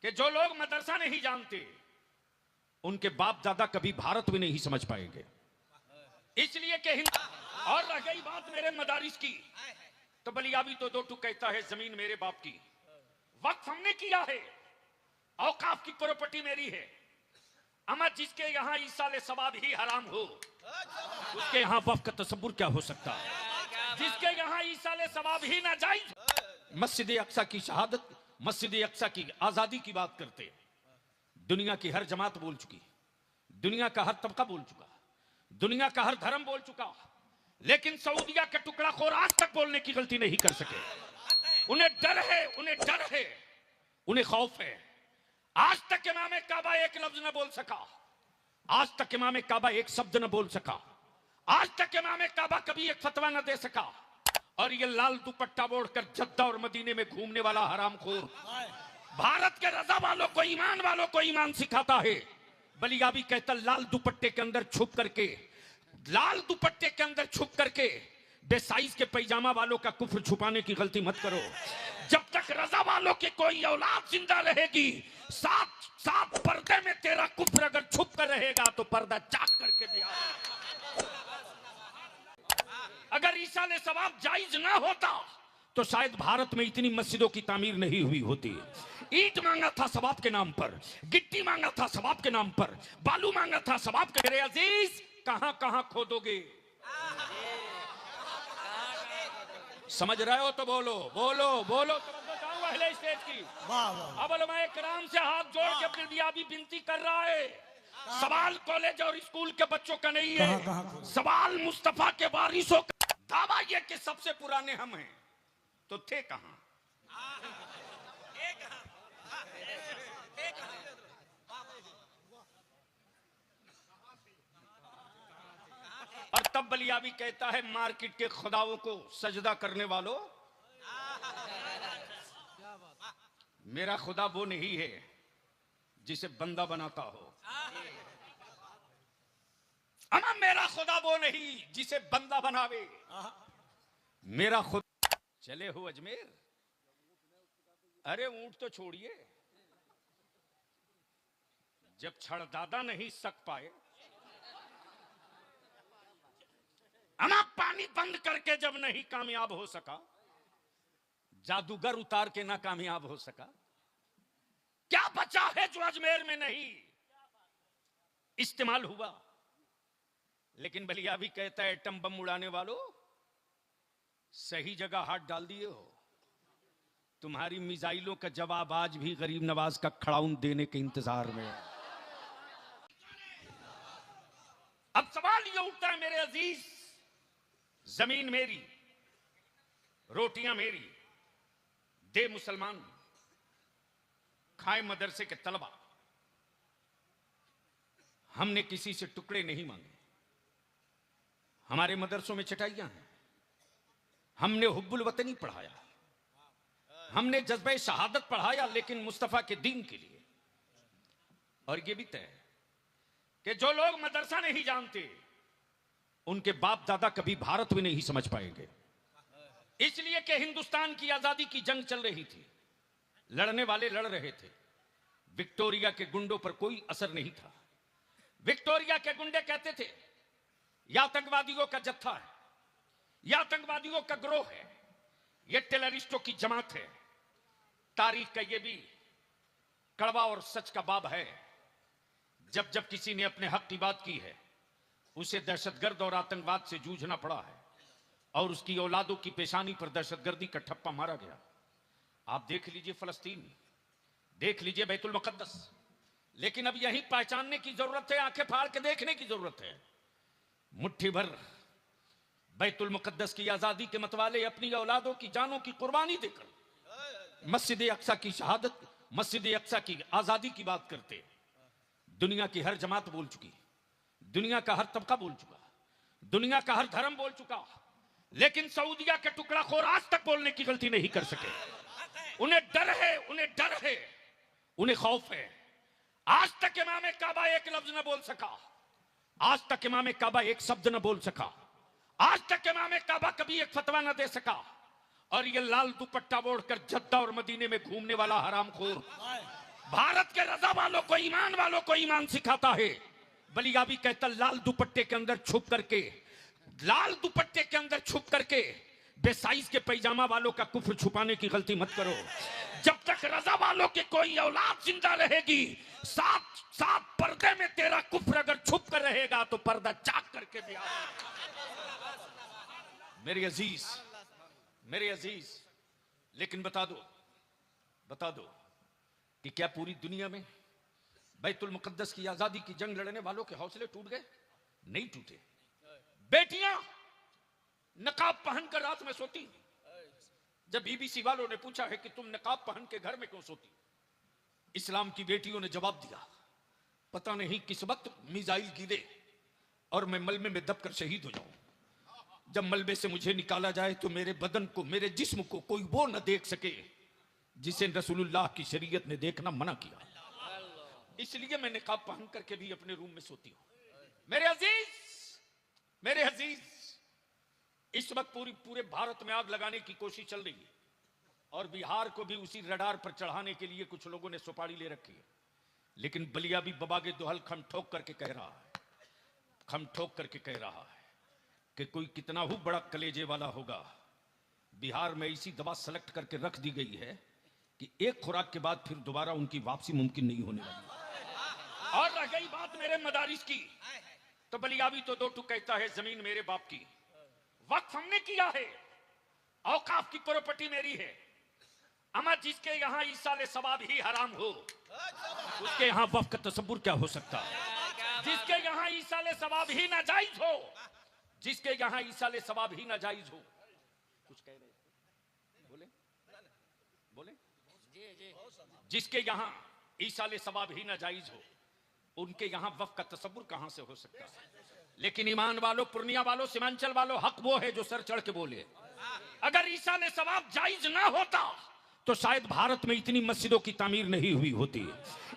कि जो लोग मदरसा नहीं जानते उनके बाप दादा कभी भारत भी नहीं समझ पाएंगे। इसलिए कि हिंद और रह गई बात मेरे मदारिस की, तो बलियाबी तो दो टूक कहता है जमीन मेरे बाप की, वक्फ हमने किया है, औकाफ की प्रॉपर्टी मेरी है। अमा जिसके यहाँ ईसाले सवाब ही हराम हो उसके यहाँ वक्फ का तसव्वुर क्या हो सकता है? जिसके यहाँ ईसाले सवाब ही ना जायज। मस्जिद अक्सा की शहादत, मस्जिद अक्सा की आजादी की बात करते दुनिया की हर जमात बोल चुकी, दुनिया का हर तबका बोल चुका, दुनिया का हर धर्म बोल चुका, लेकिन सऊदिया के टुकड़ा खोर आज तक बोलने की गलती नहीं कर सके। उन्हें डर है, उन्हें डर है, उन्हें खौफ है। आज तक इमाम काबा एक लफ्ज न बोल सका, आज तक इमाम काबा एक शब्द न बोल सका, आज तक इमाम काबा कभी एक फतवा न दे सका। और ये लाल दुपट्टा ओढ़कर जद्दा और मदीने में घूमने वाला हरामखोर भारत के रजा वालों को, ईमान वालों को ईमान सिखाता है। बलियाबी कहता लाल दुपट्टे के अंदर छुप करके, लाल दुपट्टे के अंदर छुप करके बेसाइज के पैजामा वालों का कुफ्र छुपाने की गलती मत करो। जब तक रजा वालों की कोई औलाद जिंदा रहेगी, साथ साथ पर्दे में तेरा कुफ्र अगर छुप कर रहेगा तो पर्दा चाक करके भी आएगा। अगर ईसाले सवाब जायज ना होता तो शायद भारत में इतनी मस्जिदों की तामीर नहीं हुई होती। ईंट मांगा था सवाब के नाम पर, गिट्टी मांगा था सवाब के नाम पर, बालू मांगा था सवाब के। मेरे अजीज कहां कहां खोदोगे? समझ रहे हो तो बोलो, बोलो, बोलो। तो अहले स्टेज की अब उलमाए किराम से हाथ जोड़ के बलियाबी विनती कर रहा है। सवाल कॉलेज और स्कूल के बच्चों का नहीं है, सवाल मुस्तफा के वारिसों का। दावा यह कि सबसे पुराने हम हैं, तो थे कहां? और तब बलियाबी कहता है मार्केट के खुदाओं को सजदा करने वालों, मेरा खुदा वो नहीं है जिसे बंदा बनाता हो। अमा मेरा खुदा वो नहीं जिसे बंदा बनावे, मेरा खुदा। चले हो अजमेर? अरे ऊंट तो छोड़िए, जब छड़दादा नहीं सक पाए, अमा पानी बंद करके जब नहीं कामयाब हो सका, जादूगर उतार के ना कामयाब हो सका, क्या बचा है जो अजमेर में नहीं इस्तेमाल हुआ? लेकिन बलियाबी कहता है एटम बम उड़ाने वालों, सही जगह हाथ डाल दिए हो। तुम्हारी मिसाइलों का जवाब आज भी गरीब नवाज का खड़ाउन देने के इंतजार में है। अब सवाल यह उठता है मेरे अजीज, जमीन मेरी, रोटियां मेरी, दे मुसलमान, खाए मदरसे के तलबा। हमने किसी से टुकड़े नहीं मांगे, हमारे मदरसों में चटाइयां हैं, हमने हुब्बुल वतनी पढ़ाया, हमने जज्बे शहादत पढ़ाया, लेकिन मुस्तफा के दीन के लिए। और यह भी तय कि जो लोग मदरसा नहीं जानते उनके बाप दादा कभी भारत भी नहीं समझ पाएंगे। इसलिए कि हिंदुस्तान की आजादी की जंग चल रही थी, लड़ने वाले लड़ रहे थे, विक्टोरिया के गुंडों पर कोई असर नहीं था। विक्टोरिया के गुंडे कहते थे यह आतंकवादियों का जत्था है, यह आतंकवादियों का ग्रोह है, यह टेररिस्टों की जमात है। तारीख का यह भी कड़वा और सच का बाब है, जब जब किसी ने अपने हक की बात की है उसे दहशतगर्द और आतंकवाद से जूझना पड़ा है, और उसकी औलादों की पेशानी पर दहशतगर्दी का ठप्पा मारा गया। आप देख लीजिए फलस्तीन, देख लीजिए बैतुल मुकद्दस। लेकिन अब यही पहचानने की जरूरत है, आंखें फाड़ के देखने की जरूरत है। मुट्ठी भर बैतुल मुकद्दस की आजादी के मतवाले अपनी औलादों की जानों की कुर्बानी देकर मस्जिद अक्सा की शहादत, मस्जिद अक्सा की आजादी की बात करते दुनिया की हर जमात बोल चुकी, दुनिया का हर तबका बोल चुका, दुनिया का हर धर्म बोल चुका, लेकिन सऊदिया के टुकड़ा खोर आज तक बोलने की गलती नहीं कर सके। उन्हें डर है, उन्हें डर है, उन्हें खौफ है। आज तक इमाम काबा एक लफ्ज न बोल सका, आज तक इमाम काबा एक शब्द न बोल सका, आज तक इमाम काबा कभी एक फतवा न दे सका। और ये लाल दुपट्टा ओढ़कर जद्दा और मदीने में घूमने वाला हरामखोर भारत के रजा वालों को, ईमान वालों को ईमान सिखाता है। बलियाबी कहता लाल दुपट्टे के अंदर छुप करके, लाल दुपट्टे के अंदर छुप करके बेसाइज के पैजामा वालों का कुफ्र छुपाने की गलती मत करो। जब तक रजा वालों की कोई औलाद जिंदा रहेगी, साथ पर्दे में तेरा कुफ्र अगर छुप कर रहेगा तो पर्दा चाक करके भी आ। मेरे अजीज, लेकिन बता दो कि क्या पूरी दुनिया में बैतुल मुकद्दस की आजादी की जंग लड़ने वालों के हौसले टूट गए? नहीं टूटे। बेटियां नकाब पहनकर रात में सोती। जब बीबीसी वालों ने पूछा है कि तुम नकाब पहन के घर में क्यों सोती, इस्लाम की बेटियों ने जवाब दिया, पता नहीं किस वक्त मिसाइल गिरे और मैं मलबे में दबकर शहीद हो जाऊं। जब मलबे से मुझे निकाला जाए तो मेरे बदन को, मेरे जिस्म को कोई वो न देख सके जिसे रसूलुल्लाह की शरीयत ने देखना मना किया। इसलिए मैं निकाब पहन करके भी अपने रूम में सोती हूं। मेरे अजीज, इस वक्त पूरे भारत में आग लगाने की कोशिश चल रही है और बिहार को भी उसी रडार पर चढ़ाने के लिए कुछ लोगों ने सुपारी ले रखी है। लेकिन बलियाबी बबागे दोहल खम ठोक करके कह रहा है कि कोई कितना ही बड़ा कलेजे वाला होगा, बिहार में ऐसी दवा सेलेक्ट करके रख दी गई है कि एक खुराक के बाद फिर दोबारा उनकी वापसी मुमकिन नहीं होने वाली। और रह गई बात मेरे मदारिस की, तो बलियाबी तो दो टूक कहता है जमीन मेरे बाप की, वक्फ हमने किया है, औकाफ की प्रॉपर्टी मेरी है। अमा जिसके यहाँ ईसाले सवाब ही हराम हो, उसके यहाँ वक्फ का तसव्वुर क्या हो सकता है? जिसके यहाँ ईसाले सवाब ही नाजायज हो, जिसके यहाँ ईसाले सवाब ही नाजायज हो। कुछ कह रहे बोले जिसके यहाँ ईसाले सवाब ही नाजायज हो, उनके यहाँ वक्फ का तसव्वुर कहां से हो सकता है? लेकिन ईमान वालों, पूर्णिया वालों, सीमांचल वालों, हक वो है जो सर चढ़ के बोले। अगर ईसाले सवाब जायज ना होता तो शायद भारत में इतनी मस्जिदों की तामीर नहीं हुई होती।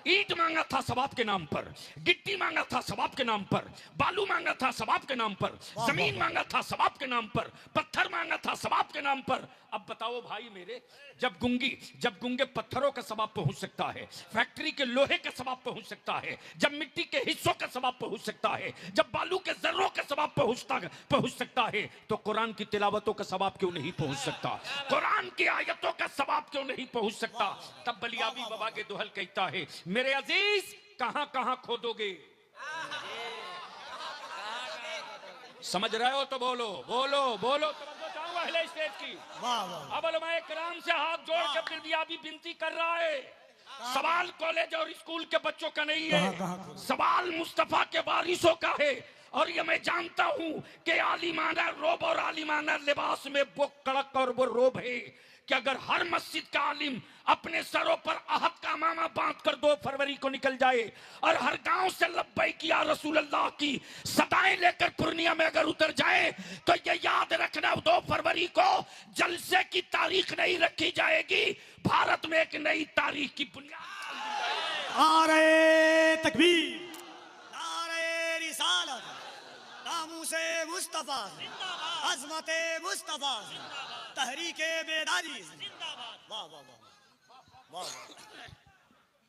ईंट मांगा था सवाब के नाम पर, गिट्टी मांगा था सवाब के नाम पर, बालू मांगा था सवाब के नाम पर, जमीन मांगा था सवाब के नाम पर, पत्थर मांगा था सवाब के नाम पर। अब बताओ भाई मेरे, जब गूंगे पत्थरों का सवाब पहुंच सकता है, फैक्ट्री के लोहे का सवाब पहुंच सकता है, जब मिट्टी के हिस्सों का सवाब पहुंच सकता है, जब बालू के जर्रों का सवाब पहुंच सकता है, तो कुरान की तिलावतों का सवाब क्यों नहीं पहुंच सकता? कुरान की आयतों का सवाब क्यों नहीं पहुंच सकता? तब बलियाबी बाबा के दोहल कहता है, मेरे अजीज कहां खोदोगे? समझ रहे हो तो बोलो। स्टेज की अब उलमाए किराम से हाथ जोड़ के बलियाबी विनती कर रहा है। सवाल कॉलेज और स्कूल के बच्चों का नहीं है, सवाल मुस्तफा के वारिसों का है। और ये मैं जानता हूं कि आलिमाना रोब और आलिमाना लिबास में वो कड़क और वो रोब है कि अगर हर मस्जिद का आलिम अपने सरों पर अहद का मामा बांध कर 2 फरवरी को निकल जाए और हर गांव से लब्बैक या रसूल अल्लाह की सदाएं लेकर पूर्णिया में अगर उतर जाए, तो ये याद रखना 2 फरवरी को जलसे की तारीख नहीं रखी जाएगी, भारत में एक नई तारीख की बुनियाद। नारे तकबीर, नारे रिसालत, नामूसे मुस्तफा, अज़मते मुस्तफा, तहरीके बेदारी। वाह वाह वाह।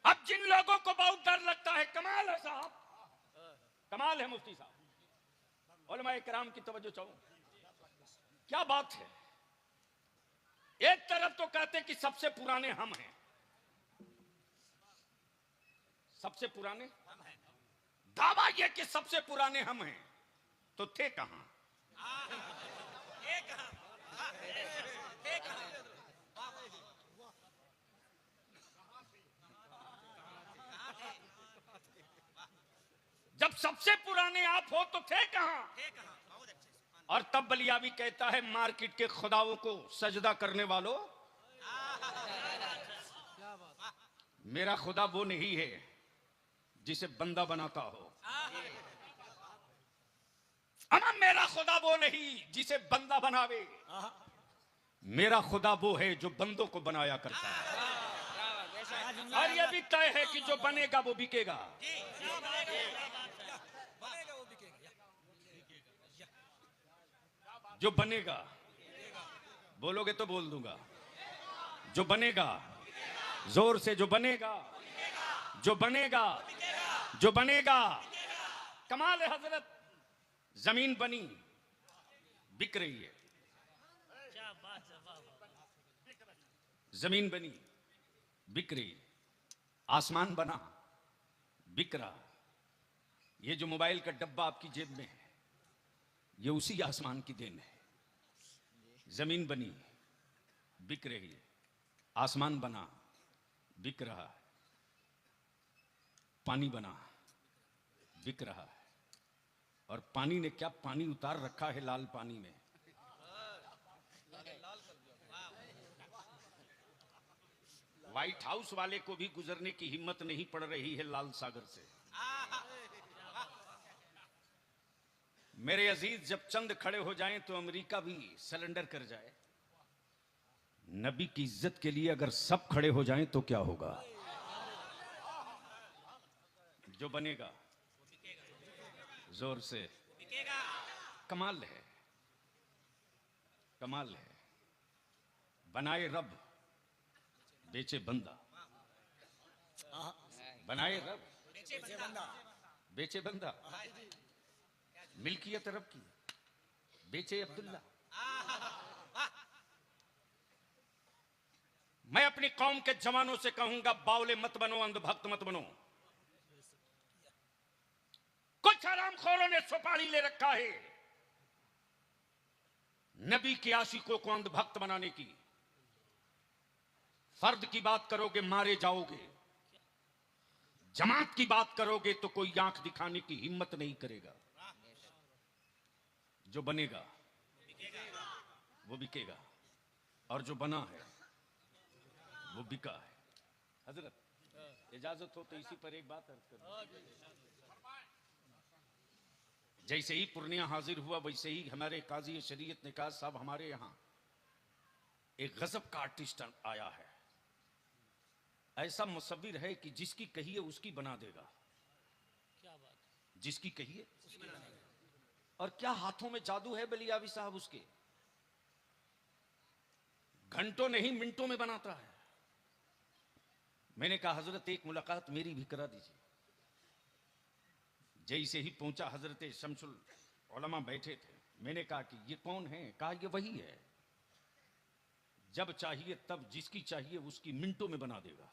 अब जिन लोगों को बहुत डर लगता है, कमाल है साहब, कमाल है मुफ्ती साहब, उलमाए किराम की तवज्जो चाहूं, क्या बात है। एक तरफ तो कहते कि सबसे पुराने हम हैं, सबसे पुराने दावा यह कि सबसे पुराने हम हैं, तो थे कहां? जब सबसे पुराने आप हो तो थे कहां? और तब बलियाबी कहता है, मार्केट के खुदाओं को सजदा करने वालों, मेरा खुदा वो नहीं है जिसे बंदा बनाता हो। अमा मेरा खुदा वो नहीं जिसे बंदा बनावे, मेरा खुदा वो है जो बंदों को बनाया करता है। और यह भी तय है कि जो बनेगा वो बिकेगा। जो बनेगा, बोलोगे तो बोल दूंगा, जो बनेगा, जोर से जो बनेगा जो बनेगा, जो बनेगा। कमाल है हजरत, जमीन बनी, बिक रही है। जमीन बनी, बिक रही। आसमान बना, बिक रहा। ये जो मोबाइल का डब्बा आपकी जेब में है, ये उसी आसमान की देन है। जमीन बनी, बिक रही है। आसमान बना, बिक रहा है। पानी बना, बिक रहा है। और पानी ने क्या पानी उतार रखा है लाल पानी में। व्हाइट हाउस वाले को भी गुजरने की हिम्मत नहीं पड़ रही है लाल सागर से। मेरे अजीज, जब चंद खड़े हो जाएं तो अमेरिका भी सरेंडर कर जाए। नबी की इज्जत के लिए अगर सब खड़े हो जाएं तो क्या होगा? जो बनेगा, जोर से। कमाल है, कमाल है। बनाए रब, बेचे बंदा। बनाए रब, बेचे बंदा। मिल्कियत रब की, बेचे अब्दुल्ला। मैं अपनी कौम के जवानों से कहूंगा, बावले मत बनो, अंधभक्त मत बनो। कुछ हरामखोरों ने सुपारी ले रखा है नबी के आशिकों को अंधभक्त बनाने की। फर्द की बात करोगे मारे जाओगे, जमात की बात करोगे तो कोई आंख दिखाने की हिम्मत नहीं करेगा। जो बनेगा वो बिकेगा, और जो बना है वो बिका है। हजरत इजाजत हो तो इसी पर एक बात अर्ज कर। जैसे ही पूर्णिया हाजिर हुआ, वैसे ही हमारे काजी शरीयत ने कहा, साहब हमारे यहां एक गजब का आर्टिस्ट आया है। ऐसा मुसव्विर है कि जिसकी कहिए उसकी बना देगा। क्या बात, जिसकी कहिए। और क्या हाथों में जादू है बलियावी साहब उसके। घंटों नहीं मिनटों में बनाता है। मैंने कहा हजरत एक मुलाकात मेरी भी करा दीजिए। जैसे ही पहुंचा, हजरत शमसुल उलमा बैठे थे। मैंने कहा कि ये कौन है? कहा ये वही है, जब चाहिए तब जिसकी चाहिए उसकी मिनटों में बना देगा।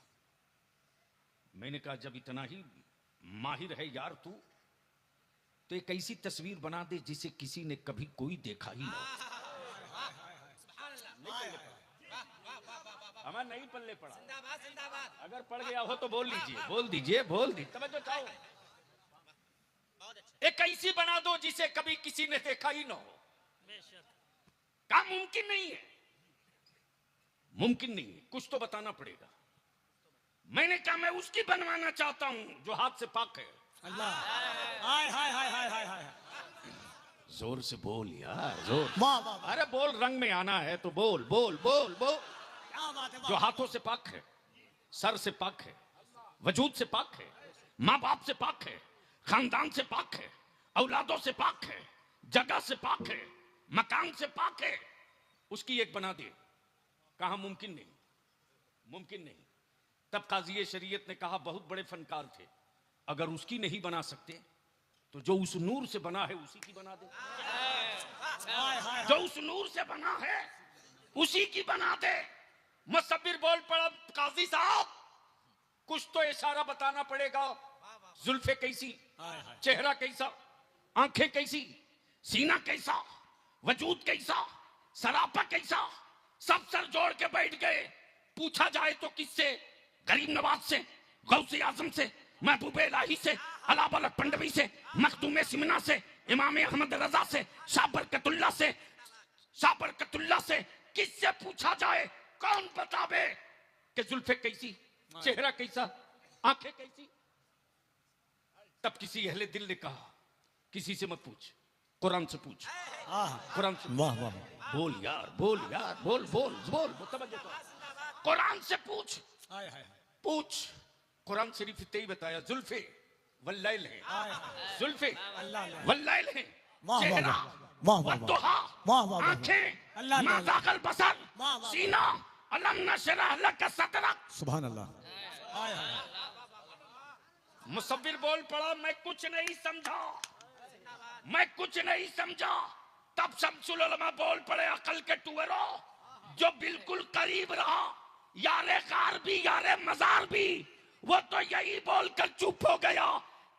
मैंने कहा जब इतना ही माहिर है यार तू, तो एक ऐसी तस्वीर बना दे जिसे किसी ने कभी कोई देखा ही ना। हमारा नहीं पल्ले पड़ा। अगर पड़ गया हो तो बोल लीजिए, बोल दीजिए, बोल दीजिए। तवज्जो चाहो। एक ऐसी बना दो जिसे कभी किसी ने देखा ही ना हो। काम मुमकिन नहीं है, मुमकिन नहीं है, कुछ तो बताना पड़ेगा। मैंने कहा मैं उसकी बनवाना चाहता हूं जो हाथ से पाक है। अल्लाह, हाय हाय हाय हाय हाय हाय। जोर से बोल यार, जोर। वाह वाह वाह। अरे बोल, रंग में आना है तो बोल बोल बोल बोल। क्या बात है। जो हाथों से पाक है, सर से पाक है, वजूद से पाक है, माँ बाप से पाक है, खानदान से पाक है, औलादों से पाक है, जगह से पाक है, मकान से पाक है, उसकी एक बना दे। कहा मुमकिन नहीं, मुमकिन नहीं। तब काजी शरीयत ने कहा बहुत बड़े फनकार थे, अगर उसकी नहीं बना सकते तो जो उस नूर से बना है उसी की बना दे। जो उस नूर से बना है उसी की बना दे। मुसव्विर बोल पड़ा, काजी साहब कुछ तो इशारा बताना पड़ेगा। जुल्फे कैसी, चेहरा कैसा, आंखें कैसी, सीना कैसा, वजूद कैसा, सरापा कैसा। सब सर जोड़ के बैठ गए। पूछा जाए तो किससे? गरीब नवाज से, गौसे आजम से, महबूब इलाही से, अला बलक पंडवी से, मखदूम सिमना से, इमाम अहमद रजा से, शाह बरकतुल्लाह से, शाह बरकतुल्लाह से। किससे पूछा जाए? कौन बतावे कि जुल्फे कैसी, चेहरा कैसा, आंखें कैसी? तब किसी अहले दिल ने कहा किसी से मत पूछ, कुरान से पूछ। कुरान से। वाह वाह। बोल यार, बोल यार, बोल बोल बोल। कुरान से पूछ, पूछ। कुरान शरीफ इतना ही बताया, जुल्फे वल्लैल है, जुल्फे वल्लैल है, चेहरा वद्दुहा, आंखें मा ज़ाग़ल बसर, सीना अलम नशरह लक सदरक। सुभान अल्लाह। मुसव्विर बोल पड़ा, मैं कुछ नहीं समझा, मैं कुछ नहीं समझा। तब शम्सुल उलमा बोल पड़े, अकल के टुअरो, जो बिल्कुल करीब रहा, यारे कार भी यारे मजार भी, वो तो यही बोलकर चुप हो गया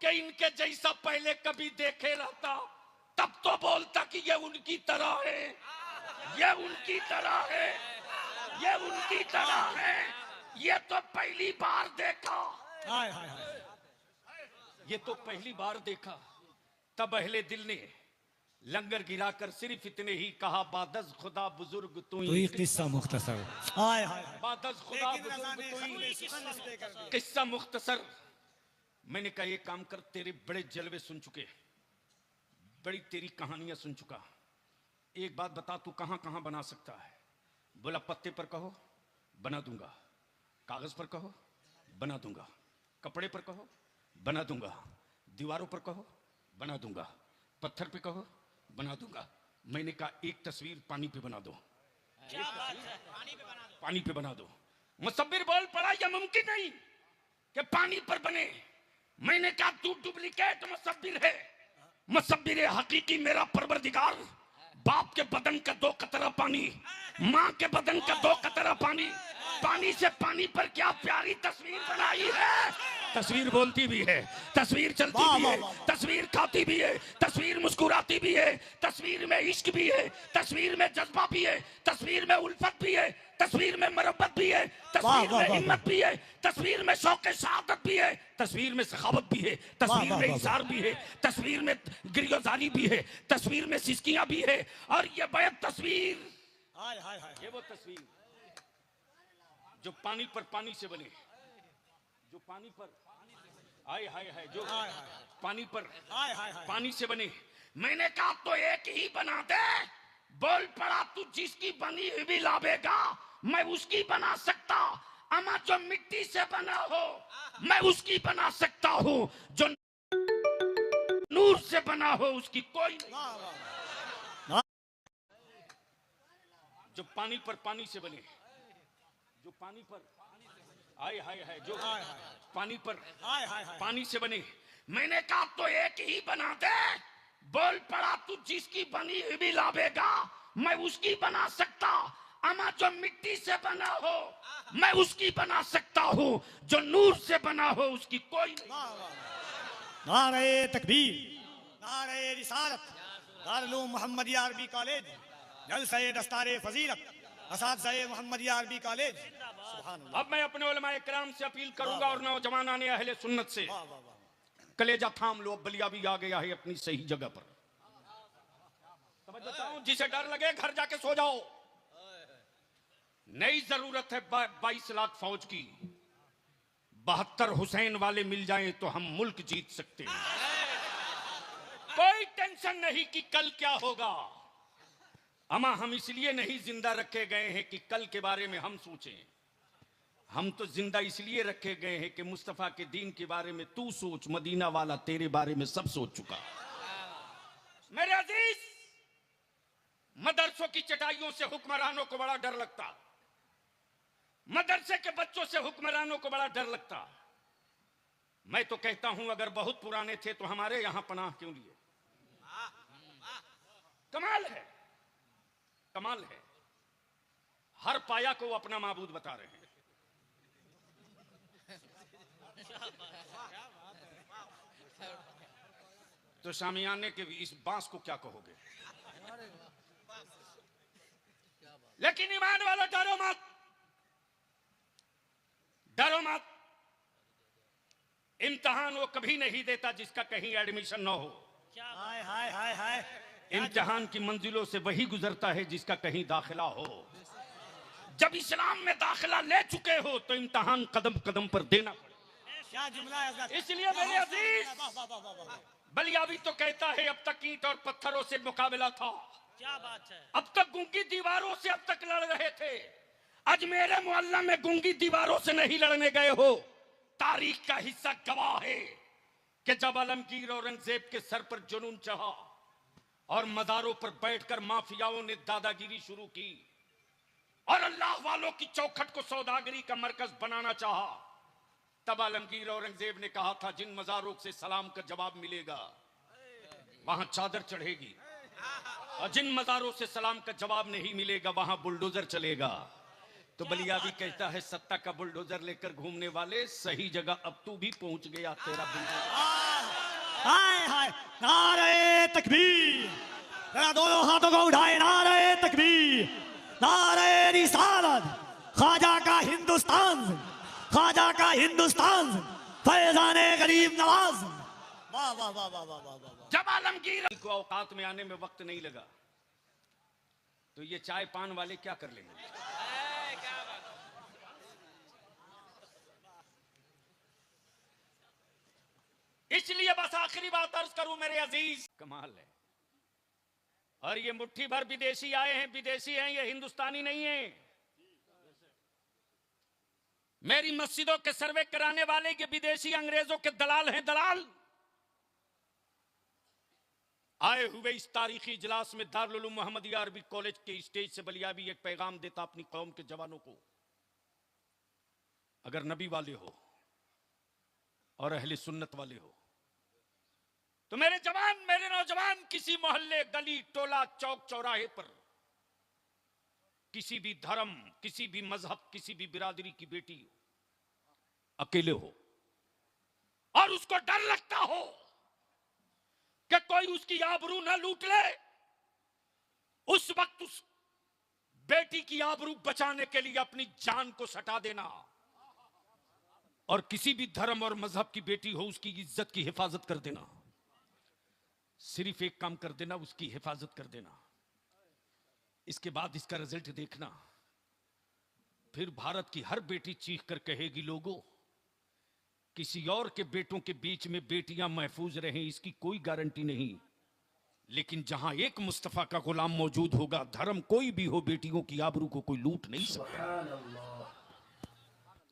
कि इनके जैसा पहले कभी देखे रहता, तब तो बोलता कि ये उनकी तरह है, ये उनकी तरह है, ये उनकी तरह है, ये तो पहली बार देखा, हाय हाय हाय ये तो पहली बार देखा। तब अहले दिल ने लंगर गिराकर सिर्फ इतने ही कहा, बादज खुदा बुजुर्ग तू तो ये किस्सा मुख्तसर। हाय हाय हाय। बादज खुदा लेकिन बुजुर्ग रज़ा ने तू सबने सुन इसलिए कर दिया। किस्सा मुख्तसर। मैंने कहा ये काम कर, तेरे बड़े जलवे सुन चुके, बड़ी तेरी कहानियां सुन चुका, एक बात बता, तू कहां कहां बना सकता है? बोला पत्ते पर कहो बना दूंगा, कागज पर कहो बना दूंगा, कपड़े पर कहो बना दूंगा, दीवारों पर कहो बना दूंगा, पत्थर पे कहो बना दूंगा। मैंने कहा एक तस्वीर पानी पे बना दो, पानी पे बना दो। मुसव्विर बोल पड़ा, यह मुमकिन नहीं कि पानी पर बने। मैंने कहा तू डुप्लीकेट मुसव्विर है, मुसव्विर हकीकी मेरा परवरदिगार। बाप के बदन का 2 कतरा पानी, माँ के बदन का 2 कतरा पानी, पानी से पानी पर क्या प्यारी तस्वीर बनाई है। तस्वीर बोलती भी है, तस्वीर चलती भी है, तस्वीर खाती भी है, तस्वीर मुस्कुराती भी है, तस्वीर में इश्क भी है, तस्वीर में जज्बा भी है, तस्वीर में उल्फत भी है, तस्वीर में मोहब्बत भी है, तस्वीर में हिम्मत भी है, तस्वीर में शौक शहादत भी है, तस्वीर में सखावत भी है, तस्वीर में इंसार भी है, तस्वीर में गिरियोजारी भी है, तस्वीर में सिसकियां भी है। और ये बेहद तस्वीर, हाय हाय हाय। ये वो तस्वीर जो पानी पर पानी से बने, जो पानी पर हाय हाय हाय, जो पानी पर हाय हाय हाय। पानी से बने। मैंने कहा तो एक ही बना दे। बोल पड़ा, तू जिसकी बनी हुई भी लावेगा मैं उसकी बना सकता, अमा जो मिट्टी से बना हो मैं उसकी बना सकता हूँ, जो नूर से बना हो उसकी कोई नहीं। वाह वाह। जो पानी पर पानी से बने, जो पानी पर हाय हाय हाय, जो पानी पर हाय हाय हाय। पानी से बने। मैंने कहा तो एक ही बना दे। बोल पड़ा, तू जिसकी बनी हुई भी लावेगा मैं उसकी बना सकता, अमा जो मिट्टी से बना हो मैं उसकी बना सकता हूँ, जो नूर से बना हो उसकी कोई नहीं। वाह वाह। नारे तकबीर, नारे रिसालत, दारुल मोहम्मदिया अरबी कॉलेज, जलसे दस्तारे फजीलत, असातिज़ाए मोहम्मदिया अरबी कॉलेज। सुभान अल्लाह। अब मैं अपने उलमाए किराम से अपील करूंगा और नौजवान आने अहले सुन्नत से, वाह वाह वाह। कलेजा थाम लो, अब बलिया भी आ गया है अपनी सही जगह पर। समझ बताऊं, जिसे डर लगे घर जाके सो जाओ। नई जरूरत है 22 लाख फौज की, 72 हुसैन वाले मिल जाएं तो हम मुल्क जीत सकते हैं। कोई टेंशन नहीं कि कल क्या होगा, अमा हम इसलिए नहीं जिंदा रखे गए हैं कि कल के बारे में हम सोचें। हम तो जिंदा इसलिए रखे गए हैं कि मुस्तफा के दीन के बारे में तू सोच, मदीना वाला तेरे बारे में सब सोच चुका। मेरे अजीज, मदरसों की चटाइयों से हुक्मरानों को बड़ा डर लगता, मदरसे के बच्चों से हुक्मरानों को बड़ा डर लगता। मैं तो कहता हूं अगर बहुत पुराने थे तो हमारे यहां पनाह क्यों लिए? कमाल है, कमाल है। हर पाया को वो अपना माबूद बता रहे हैं। तो शामियाने के इस बांस को क्या कहोगे? लेकिन ईमान वालों, डरो मत, डरो मत। इम्तिहान वो कभी नहीं देता जिसका कहीं एडमिशन ना हो। हाय हाय हाय हाय। इम्तिहान की मंजिलों से वही गुजरता है जिसका कहीं दाखिला हो। जब इस्लाम में दाखिला ले चुके हो तो इम्तिहान कदम कदम पर देना पड़े। क्या जुमला है हज़रत। इसलिए मेरे अजीज, वाह वाह वाह वाह वाह। बलियावी तो कहता है अब तक ईंट और पत्थरों से मुकाबला था, क्या बात है। अब तक गूंगी दीवारों से अब तक लड़ रहे थे। आज मेरे मोहल्ला में गूंगी दीवारों से नहीं लड़ने गए हो। तारीख का हिस्सा गवाह है कि जब आलमगीर औरंगजेब के सर पर जुनून चढ़ा और मज़ारों पर बैठकर माफियाओं ने दादागिरी शुरू की और अल्लाह वालों की चौखट को सौदागरी का मरकज बनाना चाहा, तब आलमगीर औरंगजेब ने कहा था जिन मजारों से सलाम का जवाब मिलेगा वहां चादर चढ़ेगी, और जिन मजारों से सलाम का जवाब नहीं मिलेगा वहां बुलडोजर चलेगा। तो बलिया भी कहता है सत्ता का बुलडोजर लेकर घूमने वाले, सही जगह अब तू भी पहुंच गया, तेरा बुलडोजर। हाय हाय, नारे तकबीर, जरा दोनों हाथों को उठाए, नारे तकबीर, नारे रिसालत, ख्वाजा का हिंदुस्तान, ख्वाजा का हिंदुस्तान, फैजाने गरीब नवाज। वाह वाह वाह वाह वाह वाह वाह। जब आलमगीर को औकात में आने में वक्त नहीं लगा तो ये चाय पान वाले क्या कर लेंगे। इसलिए बस आखिरी बात अर्ज करूं मेरे अजीज, कमाल है। और ये मुट्ठी भर विदेशी आए हैं, विदेशी हैं, ये हिंदुस्तानी नहीं है। मेरी मस्जिदों के सर्वे कराने वाले ये विदेशी अंग्रेजों के दलाल हैं, दलाल। आए हुए इस तारीखी इजलास में दारुल उलूम मोहम्मदिया अरबी कॉलेज के स्टेज से बलियाबी एक पैगाम देता अपनी कौम के जवानों को, अगर नबी वाले हो और अहले सुन्नत वाले हो तो मेरे जवान, मेरे नौजवान, किसी मोहल्ले, गली, टोला, चौक, चौराहे पर किसी भी धर्म, किसी भी मजहब, किसी भी बिरादरी की बेटी अकेले हो और उसको डर लगता हो कि कोई उसकी आबरू ना लूट ले, उस वक्त उस बेटी की आबरू बचाने के लिए अपनी जान को सटा देना। और किसी भी धर्म और मजहब की बेटी हो उसकी इज्जत की हिफाजत कर देना। सिर्फ एक काम कर देना, उसकी हिफाजत कर देना। इसके बाद इसका रिजल्ट देखना। फिर भारत की हर बेटी चीख कर कहेगी, लोगों किसी और के बेटों के बीच में बेटियां महफूज रहें इसकी कोई गारंटी नहीं, लेकिन जहां एक मुस्तफा का गुलाम मौजूद होगा, धर्म कोई भी हो, बेटियों की आबरू को कोई लूट नहीं सकता।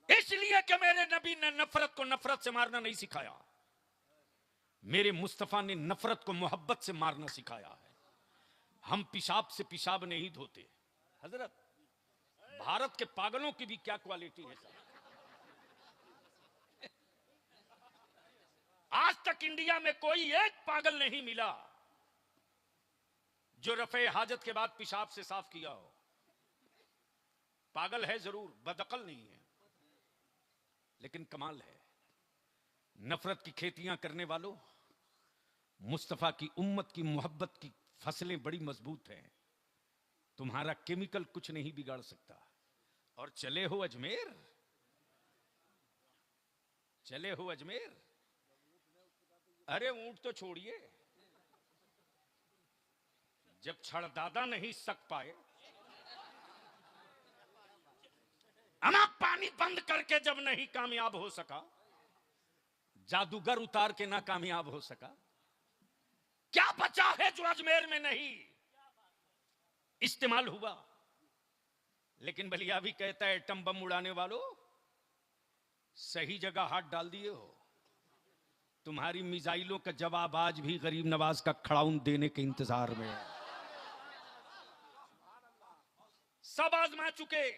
इसलिए कि मेरे नबी ने नफरत को नफरत से मारना नहीं सिखाया, मेरे मुस्तफा ने नफरत को मोहब्बत से मारना सिखाया है। हम पेशाब से पेशाब नहीं धोते। हजरत, भारत के पागलों की भी क्या क्वालिटी है साहब। आज तक इंडिया में कोई एक पागल नहीं मिला जो रफे हाजत के बाद पेशाब से साफ किया हो। पागल है जरूर, बदअकल नहीं है, लेकिन कमाल है नफरत की खेतियां करने वालों, मुस्तफा की उम्मत की मोहब्बत की फसलें बड़ी मजबूत हैं, तुम्हारा केमिकल कुछ नहीं बिगाड़ सकता। और चले हो अजमेर, चले हो अजमेर, अरे ऊंट तो छोड़िए, जब छड़दादा नहीं सक पाए, अमा पानी बंद करके जब नहीं कामयाब हो सका, जादूगर उतार के ना कामयाब हो सका, क्या बचा है जो अजमेर में नहीं इस्तेमाल हुआ। लेकिन बलिया भी कहता है, एटम बम उड़ाने वालों सही जगह हाथ डाल दिए हो। तुम्हारी मिसाइलों का जवाब आज भी गरीब नवाज का खड़ाउन देने के इंतजार में है। सब आजमा चुके,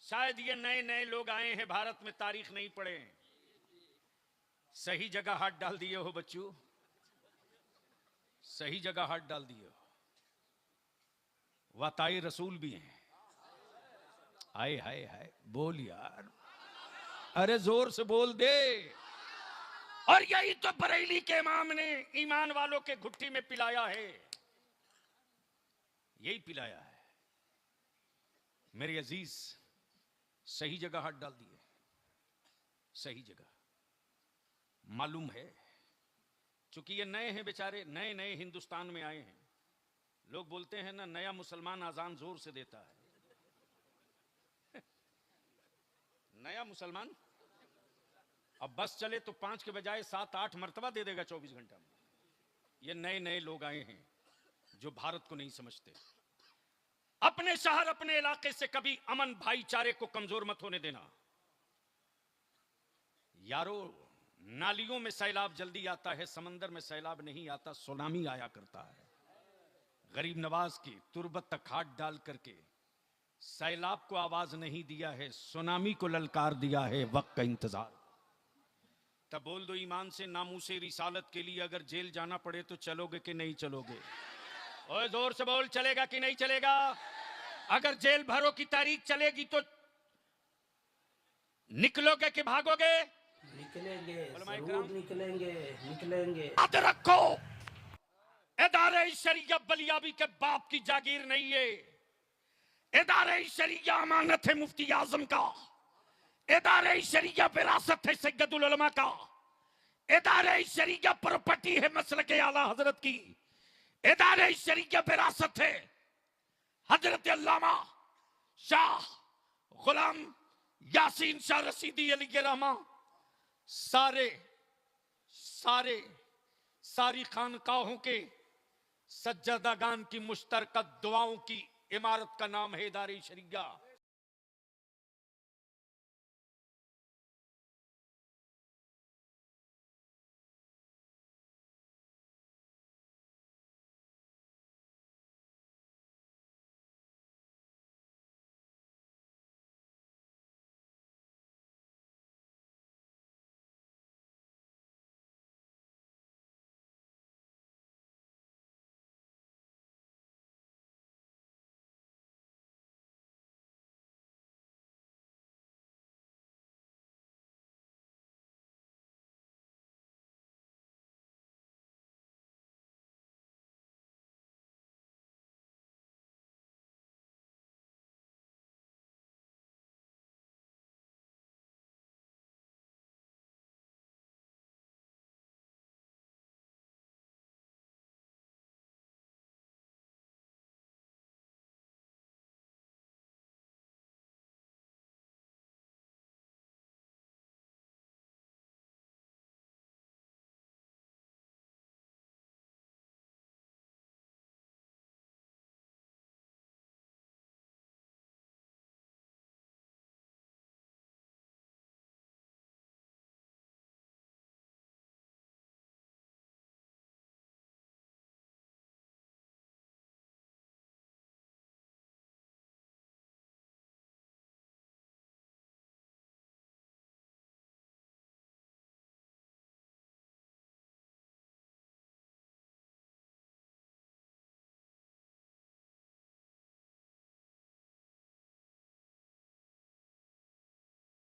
शायद ये नए नए लोग आए हैं भारत में, तारीख नहीं पढ़े। सही जगह हाथ डाल दिए हो बच्चों, सही जगह हाथ डाल दिए हो। वाताई रसूल भी हैं। हाय हाय हाय, बोल यार, अरे जोर से बोल दे। और यही तो बरेली के इमाम ने ईमान वालों के घुट्टी में पिलाया है, यही पिलाया है। मेरे अजीज, सही जगह हाथ डाल दिए, सही जगह। मालूम है चूंकि ये नए हैं बेचारे, नए नए हिंदुस्तान में आए हैं, लोग बोलते हैं ना, नया मुसलमान आजान जोर से देता है। नया मुसलमान अब बस चले तो 5 के बजाय 7-8 मर्तबा दे देगा 24 घंटा में। ये नए नए लोग आए हैं जो भारत को नहीं समझते। अपने शहर, अपने इलाके से कभी अमन भाईचारे को कमजोर मत होने देना यारो। नालियों में सैलाब जल्दी आता है, समंदर में सैलाब नहीं आता, सुनामी आया करता है। गरीब नवाज की तुरबत तक हाथ डाल करके सैलाब को आवाज नहीं दिया है, सुनामी को ललकार दिया है, वक्त का इंतजार। तब बोल दो ईमान से, नामूसे रिसालत के लिए अगर जेल जाना पड़े तो चलोगे कि नहीं चलोगे? ओए जोर से बोल, चलेगा कि नहीं चलेगा? अगर जेल भरो की तारीख चलेगी तो निकलोगे कि भागोगे? निकलेंगे, जरूर निकलेंगे, निकलेंगे। याद रखो, इदारे शरिया बलियाबी के बाप की जागीर नहीं है। इदारे शरिया अमानत है मुफ्ती आजम का। इदारे शरिया विरासत है सैयदुल उलमा का। इदारे शरिया प्रॉपर्टी है मसलक आला हजरत की। इदारे शरिया विरासत है हजरत अल्लामा शाह गुलाम यासीन शाह रसीदी अली रहमा। सारी खानकाहों के सज्जादागान की मुश्तरका दुआओं की इमारत का नाम है इदारे शरिया।